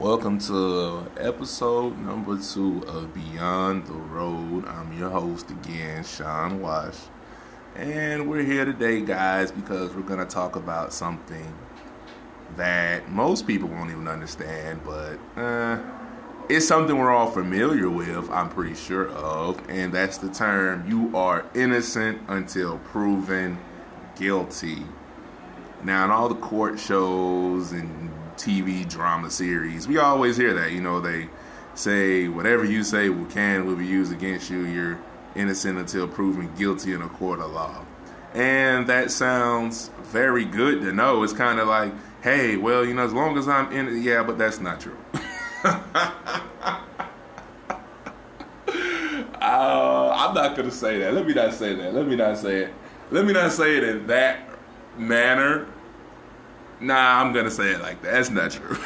Welcome to episode number 2 of Beyond the Road. I'm your host again, Sean Wash. And we're here today, guys, because we're going to talk about something that most people won't even understand, but it's something we're all familiar with, I'm pretty sure of, and that's the term, you are innocent until proven guilty. Now, in all the court shows and TV drama series, we always hear that. You know, they say whatever you say will be used against you. You're innocent until proven guilty in a court of law. And that sounds very good to know. It's kind of like, hey, well, you know, as long as I'm in it, yeah, but that's not true. I'm not going to say that. Let me not say that. Let me not say it. Let me not say it in that manner. Nah, I'm gonna say it like that. That's not true.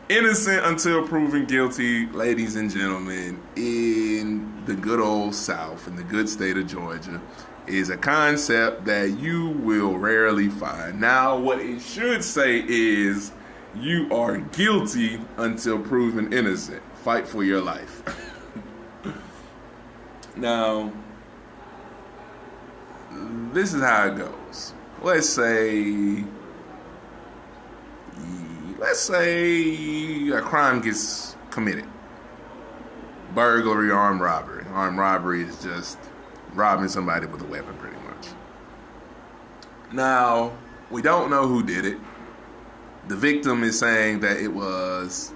Innocent until proven guilty, ladies and gentlemen, in the good old South, in the good state of Georgia, is a concept that you will rarely find. Now, what it should say is you are guilty until proven innocent. Fight for your life. Now, this is how it goes. Let's say a crime gets committed. Burglary, armed robbery. Armed robbery is just robbing somebody with a weapon, pretty much. Now, we don't know who did it. The victim is saying that it was...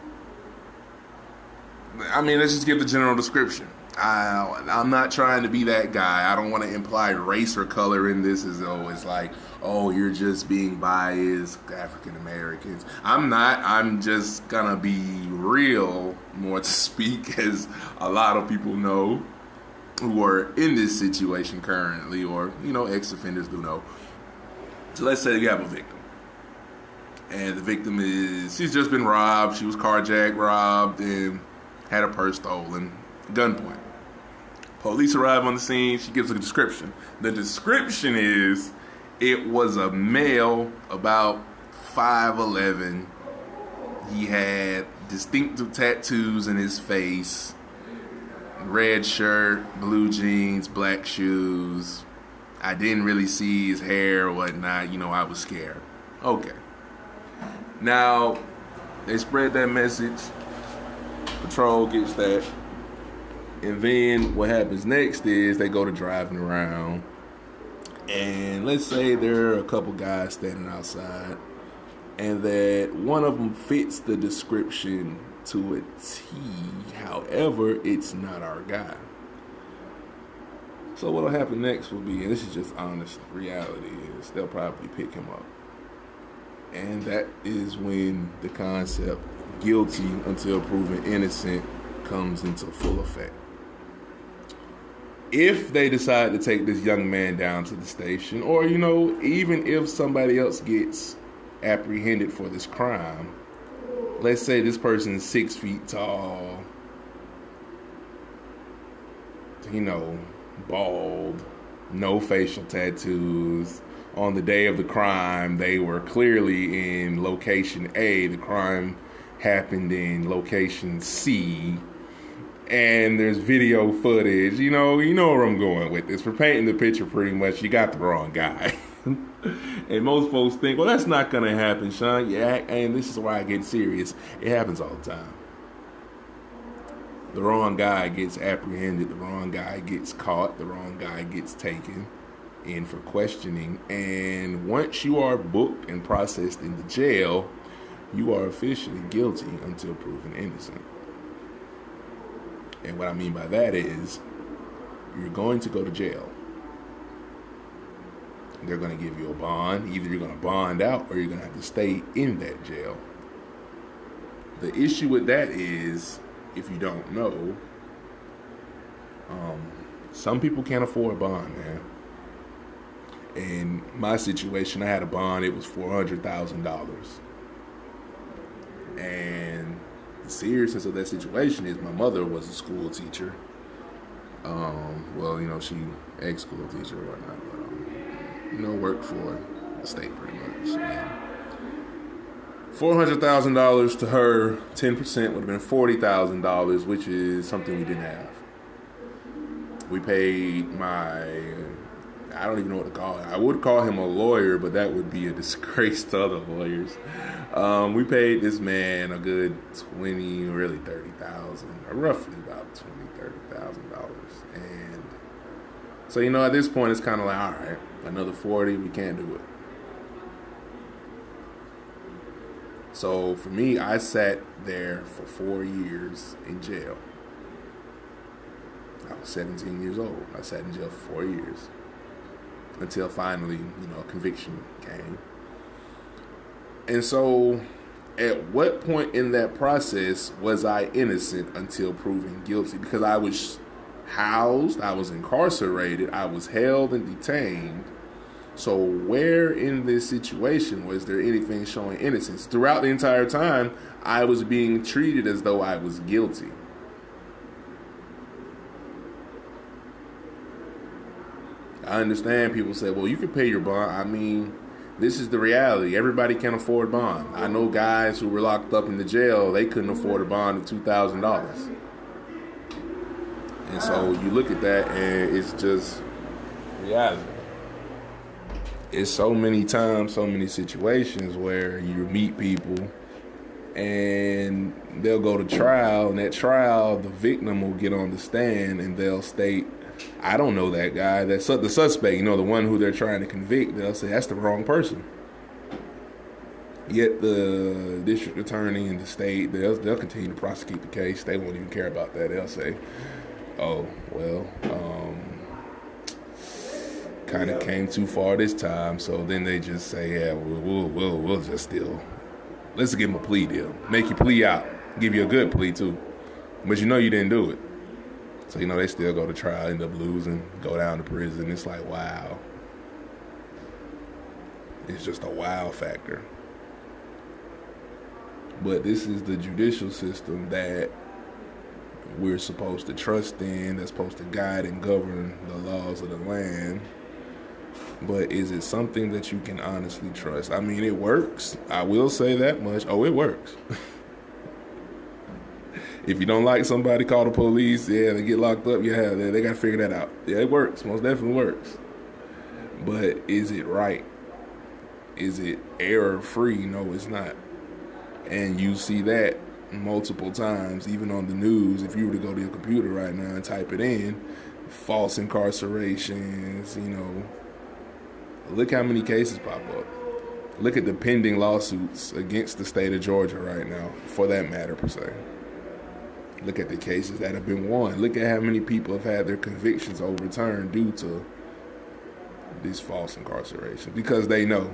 let's just give the general description. I'm not trying to be that guy. I don't want to imply race or color in this as though it's like, oh, you're just being biased, African Americans. I'm not. I'm just gonna be real, more to speak, as a lot of people know who are in this situation currently, or, you know, ex-offenders do know. So let's say you have a victim. And the victim she's just been robbed. She was carjacked, robbed, and had her purse stolen. Gunpoint. Police arrive on the scene. She gives a description. The description is it was a male about 5'11". He had distinctive tattoos in his face, red shirt, blue jeans, black shoes. I didn't really see his hair or whatnot. You know, I was scared. Okay. Now, they spread that message. Patrol gets that. And then what happens next is they go to driving around. And let's say there are a couple guys standing outside. And that one of them fits the description to a T. However, it's not our guy. So what'll happen next will be, and this is just honest reality, is they'll probably pick him up. And that is when the concept guilty until proven innocent comes into full effect. If they decide to take this young man down to the station, or, you know, even if somebody else gets apprehended for this crime, let's say this person is 6 feet tall, you know, bald, no facial tattoos. On the day of the crime, they were clearly in location A. The crime happened in location C. And there's video footage. You know where I'm going with this. We're painting the picture pretty much. You got the wrong guy. And most folks think, well, that's not going to happen, Sean. Yeah, and this is why I get serious. It happens all the time. The wrong guy gets apprehended. The wrong guy gets caught. The wrong guy gets taken in for questioning. And once you are booked and processed into jail, you are officially guilty until proven innocent. And what I mean by that is you're going to go to jail. They're going to give you a bond. Either you're going to bond out or you're going to have to stay in that jail. The issue with that is, if you don't know, some people can't afford a bond, man. In my situation, I had a bond. It was $400,000. And the seriousness of that situation is my mother was a school teacher. She ex-school teacher or whatnot, but worked for the state pretty much. And $400,000 to her, 10% would have been $40,000, which is something we didn't have. We paid I don't even know what to call it. I would call him a lawyer, but that would be a disgrace to other lawyers. We paid this man a good $20,000, really $30,000, roughly about $30,000. And so, at this point, it's kind of like, all right, another 40, we can't do it. So for me, I sat there for 4 years in jail. I was 17 years old. I sat in jail for 4 years until finally, conviction came. And so at what point in that process was I innocent until proven guilty? Because I was housed, I was incarcerated, I was held and detained. So where in this situation was there anything showing innocence? Throughout the entire time, I was being treated as though I was guilty. I understand people say, well, you can pay your bond. I mean, this is the reality. Everybody can afford bond. I know guys who were locked up in the jail, they couldn't afford a bond of $2,000. And so you look at that and it's just reality. It's so many times, so many situations where you meet people and they'll go to trial, and at trial, the victim will get on the stand and they'll state, I don't know that guy. That's the suspect, the one who they're trying to convict. They'll say, that's the wrong person. Yet the district attorney in the state, they'll continue to prosecute the case. They won't even care about that. They'll say, oh, well, kind of came too far this time. So then they just say, yeah, we'll just still, let's give him a plea deal. Make you plea out. Give you a good plea, too. But you didn't do it. So, they still go to trial, end up losing, go down to prison. It's like, wow. It's just a wow factor. But this is the judicial system that we're supposed to trust in, that's supposed to guide and govern the laws of the land. But is it something that you can honestly trust? I mean, it works. I will say that much. Oh, it works. If you don't like somebody, call the police. Yeah, they get locked up. Yeah, they got to figure that out. Yeah, it works. Most definitely works. But is it right? Is it error-free? No, it's not. And you see that multiple times, even on the news. If you were to go to your computer right now and type it in, false incarcerations, look how many cases pop up. Look at the pending lawsuits against the state of Georgia right now, for that matter, per se. Look at the cases that have been won. Look at how many people have had their convictions overturned due to this false incarceration. Because they know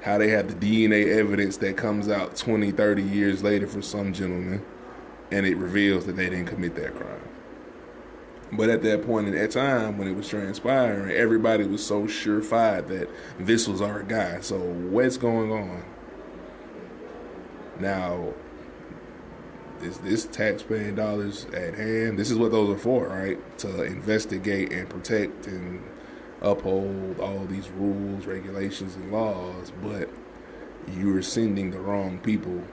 how they have the DNA evidence that comes out 20, 30 years later for some gentlemen, and it reveals that they didn't commit that crime. But at that point in that time, when it was transpiring, everybody was so surefire that this was our guy. So what's going on? Now, is this taxpaying dollars at hand? This is what those are for, right? To investigate and protect and uphold all these rules, regulations, and laws. But you're sending the wrong people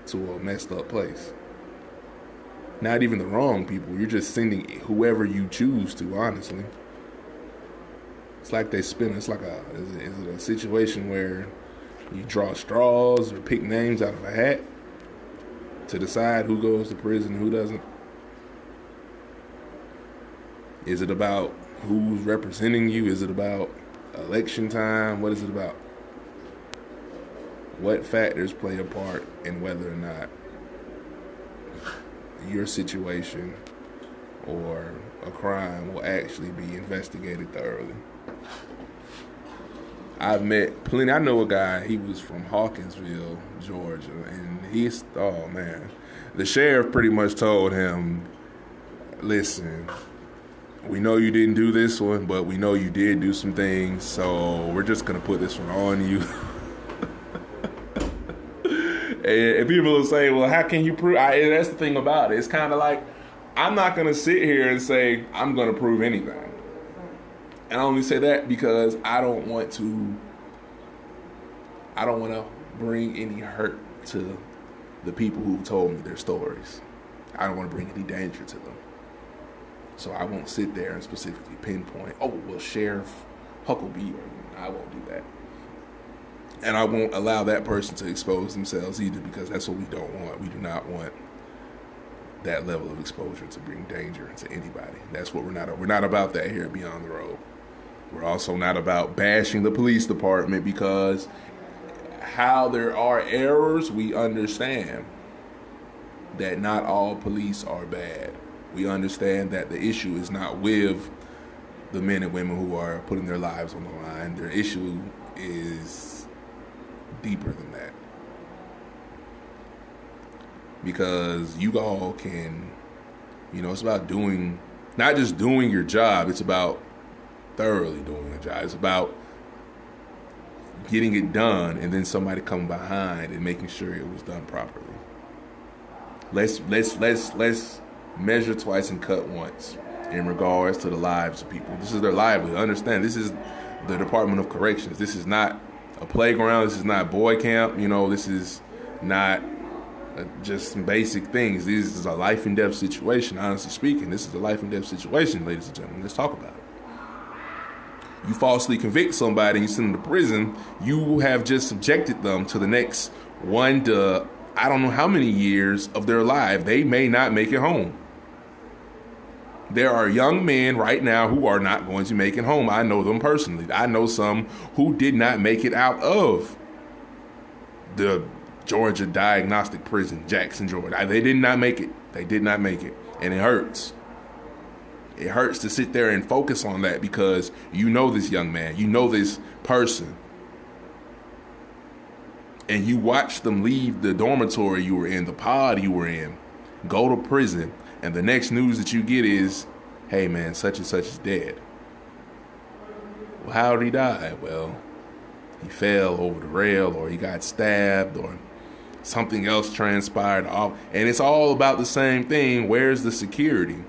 to a messed up place. Not even the wrong people. You're just sending whoever you choose to, honestly. It's like they spin. It's like is it a situation where you draw straws or pick names out of a hat to decide who goes to prison and who doesn't? Is it about who's representing you? Is it about election time? What is it about? What factors play a part in whether or not your situation or a crime will actually be investigated thoroughly? I've met plenty. I know a guy, he was from Hawkinsville, Georgia, and the sheriff pretty much told him, listen, we know you didn't do this one, but we know you did do some things, so we're just going to put this one on you. And people will say, well, how can you prove? That's the thing about it. It's kind of like, I'm not going to sit here and say I'm going to prove anything. And I only say that because I don't want to I don't want to bring any hurt to the people who told me their stories. I don't want to bring any danger to them. So I won't sit there and specifically pinpoint, oh, well, Sheriff Huckabee, I won't do that. And I won't allow that person to expose themselves either, because that's what we don't want. We do not want that level of exposure to bring danger to anybody. That's what we're not about that here at Beyond the Road. We're also not about bashing the police department, because how there are errors, we understand that not all police are bad. We understand that the issue is not with the men and women who are putting their lives on the line. Their issue is deeper than that. Because you all can, it's about not just doing your job, it's about thoroughly doing the job. It's about getting it done and then somebody coming behind and making sure it was done properly. Let's measure twice and cut once in regards to the lives of people. This is their livelihood. Understand, this is the Department of Corrections. This is not a playground. This is not boy camp. This is not just some basic things. This is a life and death situation. Honestly speaking, this is a life and death situation, ladies and gentlemen. Let's talk about it. You falsely convict somebody and you send them to prison, you have just subjected them to the next 1 to I don't know how many years of their life. They may not make it home. There are young men right now who are not going to make it home. I know them personally. I know some who did not make it out of the Georgia Diagnostic Prison, Jackson, Georgia. They did not make it. They did not make it. And it hurts. It hurts to sit there and focus on that, because you know this young man. You know this person. And you watch them leave the dormitory you were in, the pod you were in, go to prison, and the next news that you get is, hey man, such and such is dead. Well, how did he die? Well, he fell over the rail, or he got stabbed, or something else transpired. And it's all about the same thing. Where's the security?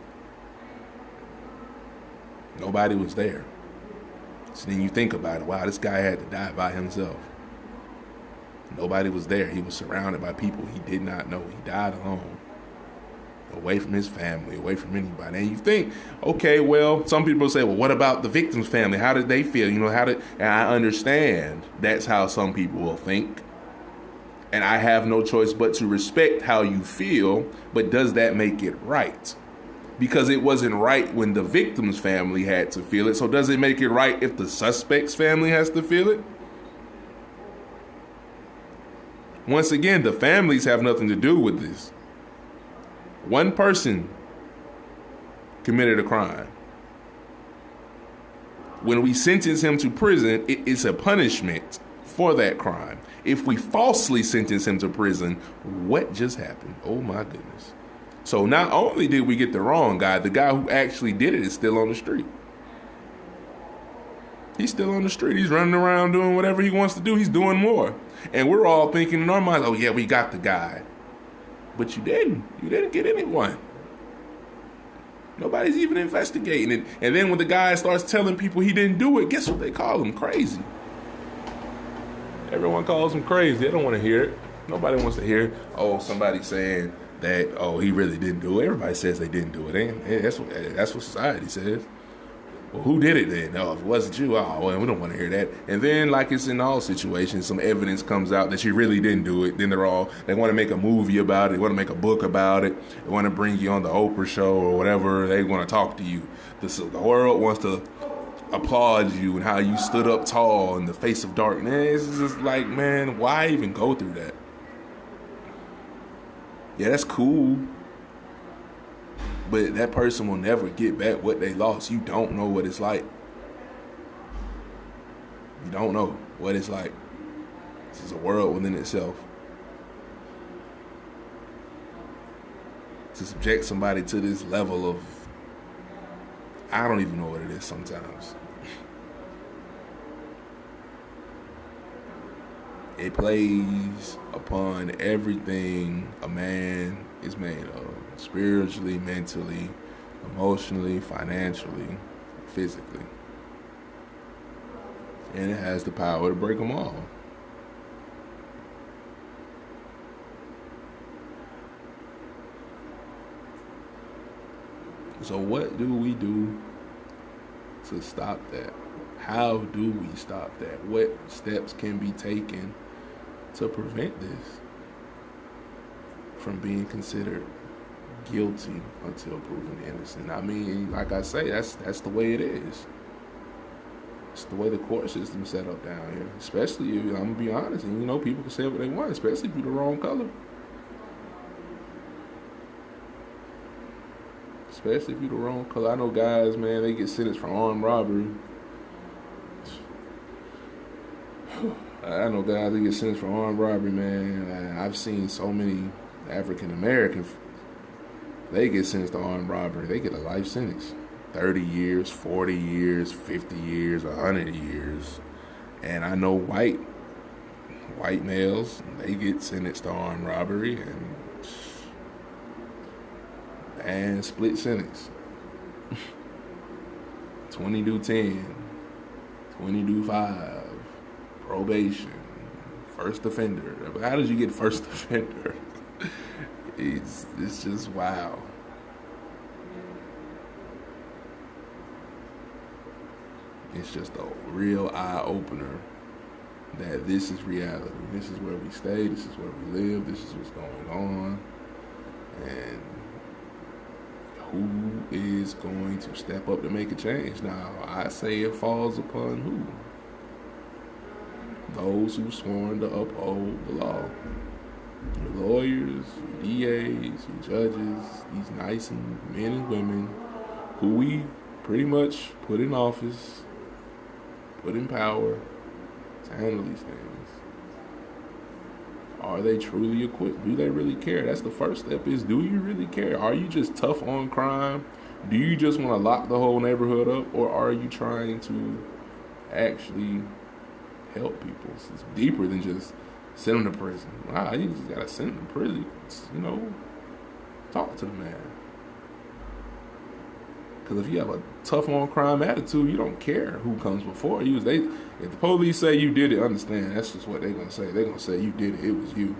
Nobody was there. So then you think about it. Wow, this guy had to die by himself. Nobody was there. He was surrounded by people he did not know. He died alone, away from his family, away from anybody. And you think, okay, well, some people say, well, what about the victim's family? How did they feel? And I understand that's how some people will think. And I have no choice but to respect how you feel, but does that make it right? Because it wasn't right when the victim's family had to feel it. So does it make it right if the suspect's family has to feel it? Once again, the families have nothing to do with this. One person committed a crime. When we sentence him to prison, it is a punishment for that crime. If we falsely sentence him to prison, what just happened? Oh my goodness. So not only did we get the wrong guy, the guy who actually did it is still on the street. He's still on the street. He's running around doing whatever he wants to do. He's doing more. And we're all thinking in our minds, oh yeah, we got the guy. But you didn't. You didn't get anyone. Nobody's even investigating it. And then when the guy starts telling people he didn't do it, guess what they call him? Crazy. Everyone calls him crazy. They don't want to hear it. Nobody wants to hear, oh, somebody saying that, oh, he really didn't do it. Everybody says they didn't do it. And that's what society says. Well, who did it then? No, if it wasn't you, oh, well, we don't want to hear that. And then, like it's in all situations, some evidence comes out that you really didn't do it. Then they want to make a movie about it. They want to make a book about it. They want to bring you on the Oprah show or whatever. They want to talk to you. The world wants to applaud you and how you stood up tall in the face of darkness. It's just like, man, why even go through that? Yeah, that's cool. But that person will never get back what they lost. You don't know what it's like. You don't know what it's like. This is a world within itself. To subject somebody to this level of, I don't even know what it is sometimes. It plays upon everything a man is made of. Spiritually, mentally, emotionally, financially, physically. And it has the power to break them all. So what do we do to stop that? How do we stop that? What steps can be taken to prevent this from being considered guilty until proven innocent? I mean, like I say, that's the way it is. It's the way the court system's set up down here. Especially, if, I'm gonna be honest, and people can say what they want, especially if you're the wrong color. Especially if you're the wrong color. I know guys, man, they get sentenced for armed robbery. I know guys that get sentenced for armed robbery, man. I've seen so many African Americans, they get sentenced to armed robbery. They get a life sentence. 30 years, 40 years, 50 years, 100 years. And I know white males, they get sentenced to armed robbery and split sentence. 20 do 10, 20 do 5, probation, first offender. How did you get first offender? It's just wow. It's just a real eye-opener that this is reality. This is where we stay. This is where we live. This is what's going on. And who is going to step up to make a change? Now, I say it falls upon who? Those who've sworn to uphold the law. Your lawyers, your DAs, your judges, these nice men and women who we pretty much put in office, put in power to handle these things. Are they truly equipped? Do they really care? That's the first step is, do you really care? Are you just tough on crime? Do you just want to lock the whole neighborhood up? Or are you trying to actually help people? It's deeper than just send them to prison. Wow, you just got to send them to prison. Talk to the man. Because if you have a tough on crime attitude, you don't care who comes before you. If the police say you did it, understand, that's just what they're going to say. They're going to say you did it. It was you.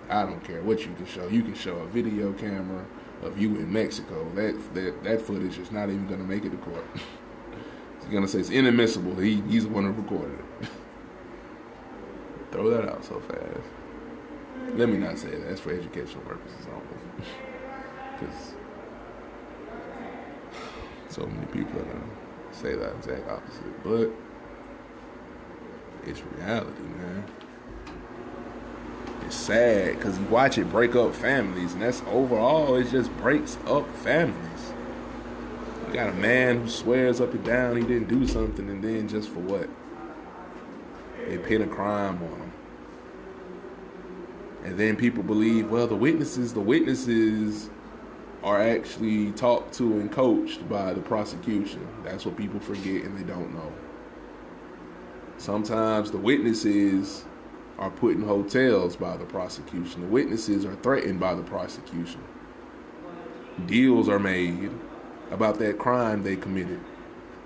I don't care what you can show. You can show a video camera of you in Mexico. That footage is not even going to make it to court. He's going to say it's inadmissible. He's the one who recorded it. Throw that out so fast. Let me not say that. That's for educational purposes only. Because so many people are going to say that exact opposite. But it's reality, man. It's sad because you watch it break up families, and that's overall, it just breaks up families. You got a man who swears up and down he didn't do something, and then just for what? They pin a crime on him. And then people believe, well, the witnesses are actually talked to and coached by the prosecution. That's what people forget and they don't know. Sometimes the witnesses are put in hotels by the prosecution. The witnesses are threatened by the prosecution. Deals are made about that crime they committed.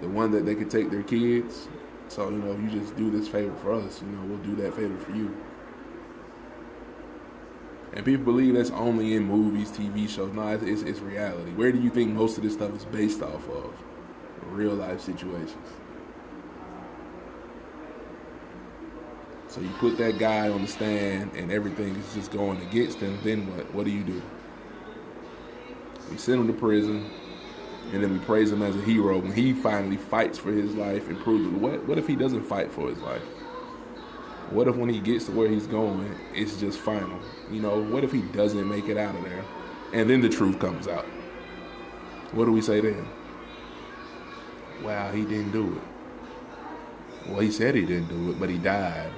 The one that they could take their kids. So, you just do this favor for us. We'll do that favor for you. And people believe that's only in movies, TV shows. No, it's reality. Where do you think most of this stuff is based off of? Real life situations. So you put that guy on the stand and everything is just going against him, then what? What do? We send him to prison, and then we praise him as a hero when he finally fights for his life and proves it. What if he doesn't fight for his life? What if when he gets to where he's going, it's just final? What if he doesn't make it out of there? And then the truth comes out. What do we say then? Wow, he didn't do it. Well, he said he didn't do it, but he died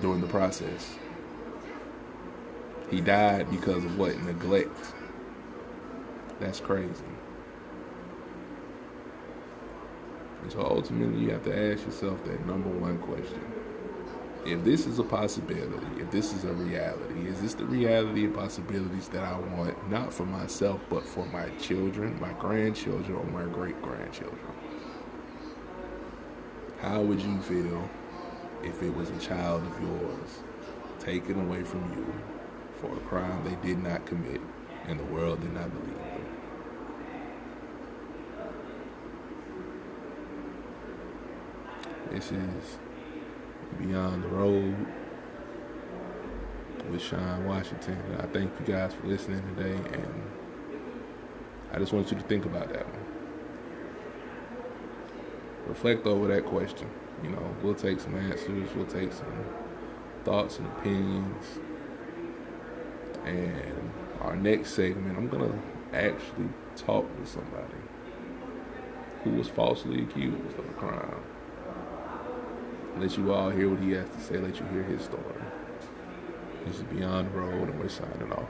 during the process. He died because of what? Neglect. That's crazy. And so ultimately, you have to ask yourself that number one question. If this is a possibility, if this is a reality, is this the reality and possibilities that I want, not for myself, but for my children, my grandchildren, or my great-grandchildren? How would you feel if it was a child of yours taken away from you for a crime they did not commit and the world did not believe them? This is Beyond the Road with Sean Washington. And I thank you guys for listening today, and I just want you to think about that one. Reflect over that question. You know, we'll take some answers, we'll take some thoughts and opinions. And our next segment, I'm gonna actually talk to somebody who was falsely accused of a crime. Let you all hear what he has to say, let you hear his story. This is Beyond the Road, and we're signing off.